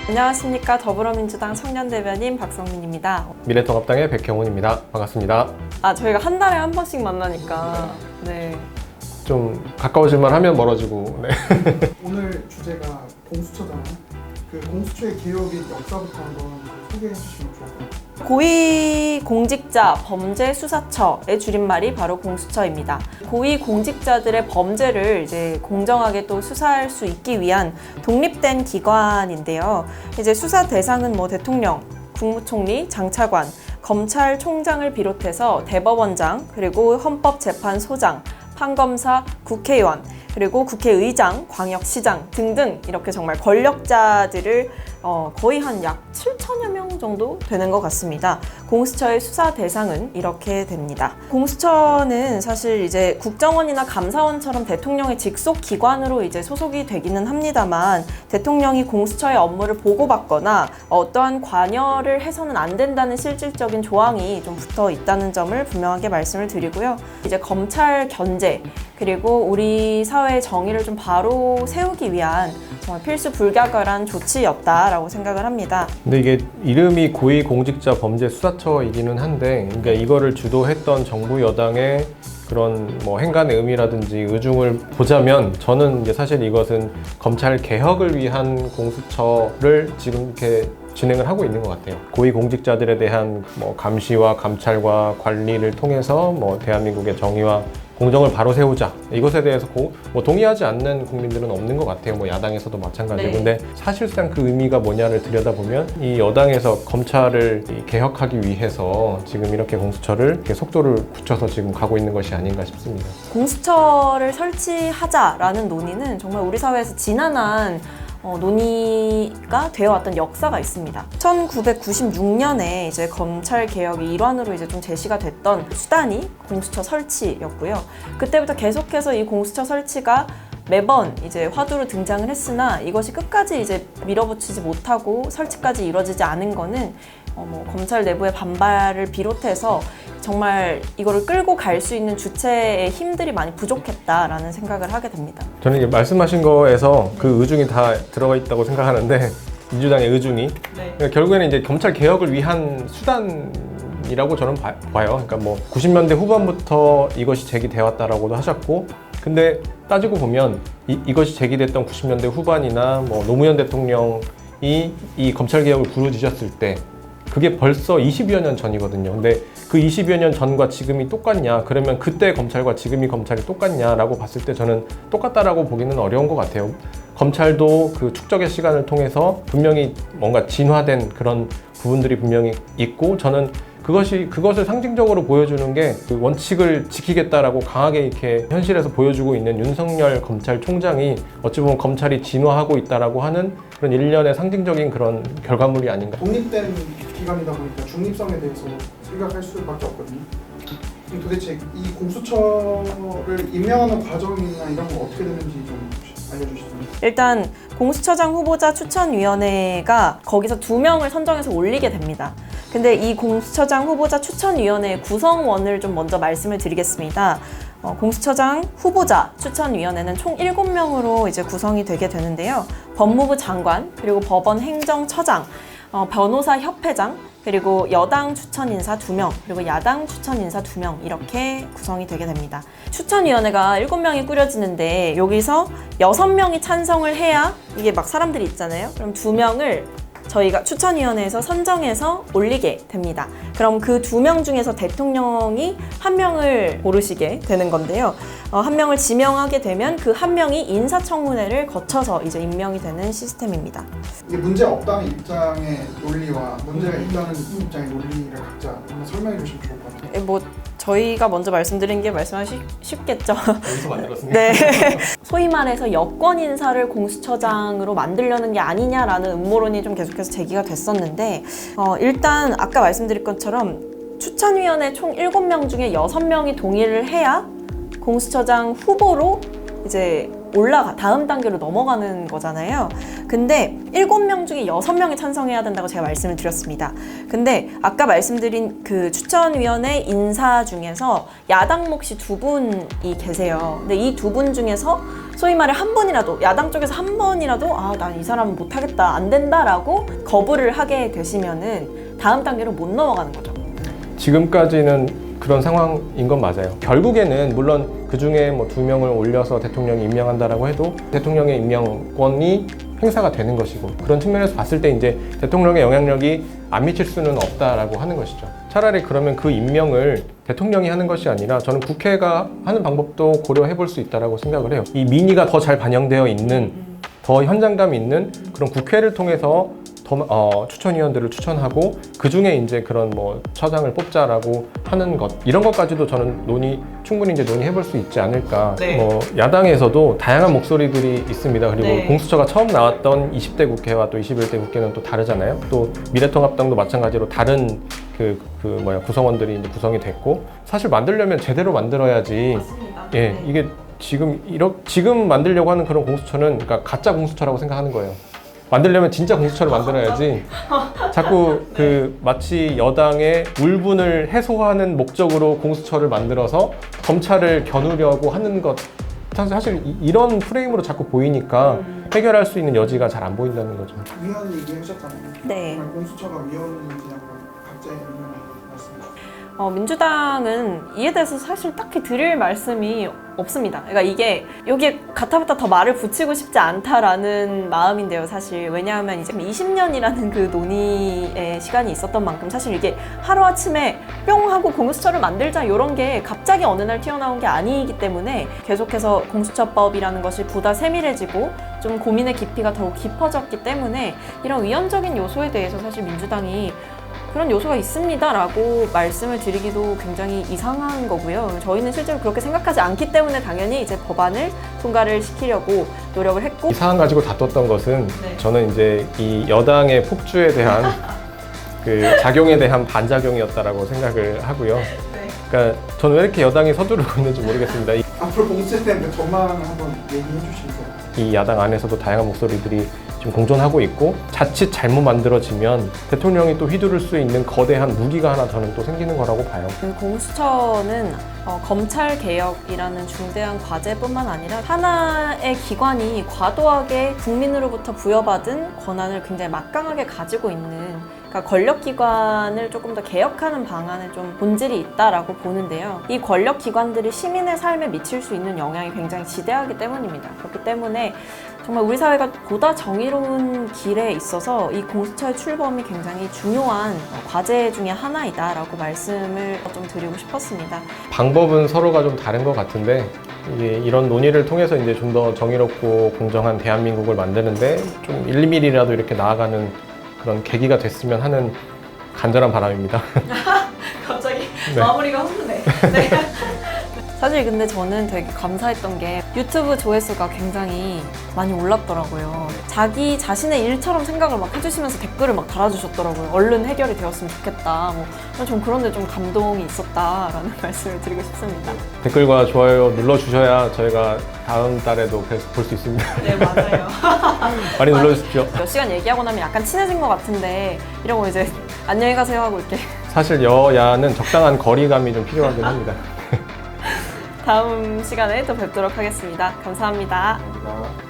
안녕하십니까. 더불어민주당 청년대변인 박성민입니다. 미래통합당의 백형훈입니다. 반갑습니다. 저희가 한 달에 한 번씩 만나니까 네. 좀 가까워질만 하면 멀어지고. 네. 오늘 주제가 공수처잖아요. 그 공수처의 개혁의 역사부터 한번 소개해 주시면 좋을 것 같아요. 고위공직자범죄수사처의 줄임말이 바로 공수처입니다. 고위공직자들의 범죄를 이제 공정하게 또 수사할 수 있기 위한 독립된 기관인데요. 이제 수사 대상은 대통령, 국무총리, 장차관, 검찰총장을 비롯해서 대법원장, 그리고 헌법재판소장, 판검사, 국회의원, 그리고 국회의장, 광역시장 등등 이렇게 정말 권력자들을 거의 한 약 7천여 명 정도 되는 것 같습니다. 공수처의 수사 대상은 이렇게 됩니다. 공수처는 사실 이제 국정원이나 감사원처럼 대통령의 직속 기관으로 이제 소속이 되기는 합니다만 대통령이 공수처의 업무를 보고받거나 어떠한 관여를 해서는 안 된다는 실질적인 조항이 좀 붙어 있다는 점을 분명하게 말씀을 드리고요. 이제 검찰 견제 그리고 우리 사회의 정의를 좀 바로 세우기 위한 정말 필수 불가결한 조치였다라고 생각을 합니다. 근데 이게 이름이 고위공직자범죄수사처이기는 한데, 그러니까 이거를 주도했던 정부 여당의 그런 행간의 의미라든지 의중을 보자면 저는 이제 사실 이것은 검찰 개혁을 위한 공수처를 지금 이렇게 진행을 하고 있는 것 같아요. 고위공직자들에 대한 감시와 감찰과 관리를 통해서 대한민국의 정의와 공정을 바로 세우자. 이것에 대해서 동의하지 않는 국민들은 없는 것 같아요. 야당에서도 마찬가지고. 네. 근데 사실상 그 의미가 뭐냐를 들여다보면 이 여당에서 검찰을 개혁하기 위해서 지금 이렇게 공수처를 이렇게 속도를 붙여서 지금 가고 있는 것이 아닌가 싶습니다. 공수처를 설치하자라는 논의는 정말 우리 사회에서 지난한 논의가 되어왔던 역사가 있습니다. 1996년에 이제 검찰 개혁의 일환으로 이제 좀 제시가 됐던 수단이 공수처 설치였고요. 그때부터 계속해서 이 공수처 설치가 매번 이제 화두로 등장을 했으나 이것이 끝까지 이제 밀어붙이지 못하고 설치까지 이루어지지 않은 거는 검찰 내부의 반발을 비롯해서 정말 이거를 끌고 갈 수 있는 주체의 힘들이 많이 부족했다라는 생각을 하게 됩니다. 저는 이제 말씀하신 거에서 그 의중이 다 들어가 있다고 생각하는데 민주당의 의중이 그러니까 결국에는 이제 검찰 개혁을 위한 수단이라고 저는 봐요. 그러니까 90년대 후반부터 이것이 제기되어 왔다라고도 하셨고, 근데 따지고 보면 이것이 제기됐던 90년대 후반이나 노무현 대통령이 이 검찰 개혁을 부르짖었을 때 그게 벌써 20여 년 전이거든요. 근데 그 20여 년 전과 지금이 똑같냐? 그러면 그때 검찰과 지금이 검찰이 똑같냐라고 봤을 때 저는 똑같다라고 보기는 어려운 것 같아요. 검찰도 그 축적의 시간을 통해서 분명히 뭔가 진화된 그런 부분들이 분명히 있고, 저는 그것을 상징적으로 보여주는 게 그 원칙을 지키겠다라고 강하게 이렇게 현실에서 보여주고 있는 윤석열 검찰총장이 어찌 보면 검찰이 진화하고 있다라고 하는 그런 일련의 상징적인 그런 결과물이 아닌가. 독립된 기관이다 보니까 중립성에 대해서 생각할 수밖에 없거든요. 도대체 이 공수처를 임명하는 과정이나 이런 거 어떻게 되는지 좀 알려주시죠. 일단 공수처장 후보자 추천위원회가 거기서 2명을 선정해서 올리게 됩니다. 근데 이 공수처장 후보자 추천위원회의 구성원을 좀 먼저 말씀을 드리겠습니다. 공수처장 후보자 추천위원회는 총 7명으로 이제 구성이 되게 되는데요. 법무부 장관, 그리고 법원 행정처장, 변호사 협회장, 그리고 여당 추천인사 2명, 그리고 야당 추천인사 2명 이렇게 구성이 되게 됩니다. 추천위원회가 7명이 꾸려지는데 여기서 6명이 찬성을 해야 이게 막 사람들이 있잖아요. 그럼 2명을 저희가 추천위원회에서 선정해서 올리게 됩니다. 그럼 그 2명 중에서 대통령이 1명을 고르시게 되는 건데요. 1명을 지명하게 되면 그 1명이 인사청문회를 거쳐서 이제 임명이 되는 시스템입니다. 이게 문제 없다는 입장의 논리와 문제가 있다는 입장의 논리를 각자 한번 설명해 주시면 좋을 것 같아요. 저희가 먼저 말씀드린 게 말씀하기 쉽겠죠. 여기서 만들었습니다. 네. 소위 말해서 여권 인사를 공수처장으로 만들려는 게 아니냐라는 음모론이 좀 계속해서 제기가 됐었는데 일단 아까 말씀드린 것처럼 추천위원회 총 7명 중에 6명이 동의를 해야 공수처장 후보로 이제 다음 단계로 넘어가는 거잖아요. 근데 7명 중에 6명이 찬성해야 된다고 제가 말씀을 드렸습니다. 근데 아까 말씀드린 그 추천위원회 인사 중에서 야당 몫이 2분이 계세요. 근데 이 2분 중에서 소위 말해 한 분이라도, 야당 쪽에서 한 번이라도 난 이 사람은 못하겠다, 안 된다라고 거부를 하게 되시면은 다음 단계로 못 넘어가는 거죠. 지금까지는 그런 상황인 건 맞아요. 결국에는 물론 그 중에 뭐 2명을 올려서 대통령이 임명한다라고 해도 대통령의 임명권이 행사가 되는 것이고, 그런 측면에서 봤을 때 이제 대통령의 영향력이 안 미칠 수는 없다라고 하는 것이죠. 차라리 그러면 그 임명을 대통령이 하는 것이 아니라 저는 국회가 하는 방법도 고려해 볼 수 있다라고 생각을 해요. 이 민의가 더 잘 반영되어 있는, 더 현장감 있는 그런 국회를 통해서 추천위원들을 추천하고 그 중에 이제 그런 뭐 처장을 뽑자라고 하는 것, 이런 것까지도 저는 충분히 이제 논의해볼 수 있지 않을까. 네. 뭐 야당에서도 다양한 목소리들이 있습니다. 그리고 네. 공수처가 처음 나왔던 20대 국회와 또 21대 국회는 또 다르잖아요. 또 미래통합당도 마찬가지로 다른 구성원들이 이제 구성이 됐고, 사실 만들려면 제대로 만들어야지. 맞습니다. 예, 네. 이게 지금 만들려고 하는 그런 공수처는 그러니까 가짜 공수처라고 생각하는 거예요. 만들려면 진짜 공수처를 만들어야지. 자꾸 마치 여당의 울분을 해소하는 목적으로 공수처를 만들어서 검찰을 겨누려고 하는 것, 사실 이런 프레임으로 자꾸 보이니까 해결할 수 있는 여지가 잘 안 보인다는 거죠. 위원 얘기하셨잖아요. 네. 공수처가 위원이 그냥 각자의 임명을 말씀해주세요. 민주당은 이에 대해서 사실 딱히 드릴 말씀이 없습니다. 그러니까 이게 여기에 가타부타 더 말을 붙이고 싶지 않다라는 마음인데요, 사실. 왜냐하면 이제 20년이라는 그 논의의 시간이 있었던 만큼 사실 이게 하루아침에 뿅 하고 공수처를 만들자 이런 게 갑자기 어느 날 튀어나온 게 아니기 때문에 계속해서 공수처법이라는 것이 보다 세밀해지고 좀 고민의 깊이가 더욱 깊어졌기 때문에 이런 위헌적인 요소에 대해서 사실 민주당이 그런 요소가 있습니다라고 말씀을 드리기도 굉장히 이상한 거고요. 저희는 실제로 그렇게 생각하지 않기 때문에 당연히 이제 법안을 통과를 시키려고 노력을 했고, 이 사안 가지고 다퉜던 것은 네. 저는 이제 이 여당의 폭주에 대한 그 작용에 대한 반작용이었다라고 생각을 하고요. 그러니까 저는 왜 이렇게 여당이 서두르고 있는지 모르겠습니다. 앞으로 공수처에 대한 전망을 한번 얘기해 주시죠. 이 야당 안에서도 다양한 목소리들이 지금 공존하고 있고, 자칫 잘못 만들어지면 대통령이 또 휘두를 수 있는 거대한 무기가 하나 저는 또 생기는 거라고 봐요. 공수처는 검찰 개혁이라는 중대한 과제뿐만 아니라 하나의 기관이 과도하게 국민으로부터 부여받은 권한을 굉장히 막강하게 가지고 있는, 그러니까 권력기관을 조금 더 개혁하는 방안에 좀 본질이 있다라고 보는데요. 이 권력기관들이 시민의 삶에 미칠 수 있는 영향이 굉장히 지대하기 때문입니다. 그렇기 때문에 정말 우리 사회가 보다 정의로운 길에 있어서 이 공수처의 출범이 굉장히 중요한 과제 중에 하나이다라고 말씀을 좀 드리고 싶었습니다. 방법은 서로가 좀 다른 것 같은데, 이런 논의를 통해서 이제 좀 더 정의롭고 공정한 대한민국을 만드는데 좀 1mm라도 이렇게 나아가는 그런 계기가 됐으면 하는 간절한 바람입니다. 갑자기 네. 마무리가 훈훈해. 네. 사실 근데 저는 되게 감사했던 게 유튜브 조회수가 굉장히 많이 올랐더라고요. 자기 자신의 일처럼 생각을 막 해주시면서 댓글을 막 달아주셨더라고요. 얼른 해결이 되었으면 좋겠다. 좀 그런데 좀 감동이 있었다라는 말씀을 드리고 싶습니다. 댓글과 좋아요 눌러주셔야 저희가 다음 달에도 계속 볼 수 있습니다. 네, 맞아요. 많이 눌러주십시오. 몇 시간 얘기하고 나면 약간 친해진 것 같은데 이러고 이제 안녕히 가세요 하고 이렇게 사실 여야는 적당한 거리감이 좀 필요하긴 합니다. 다음 시간에 또 뵙도록 하겠습니다. 감사합니다. 감사합니다.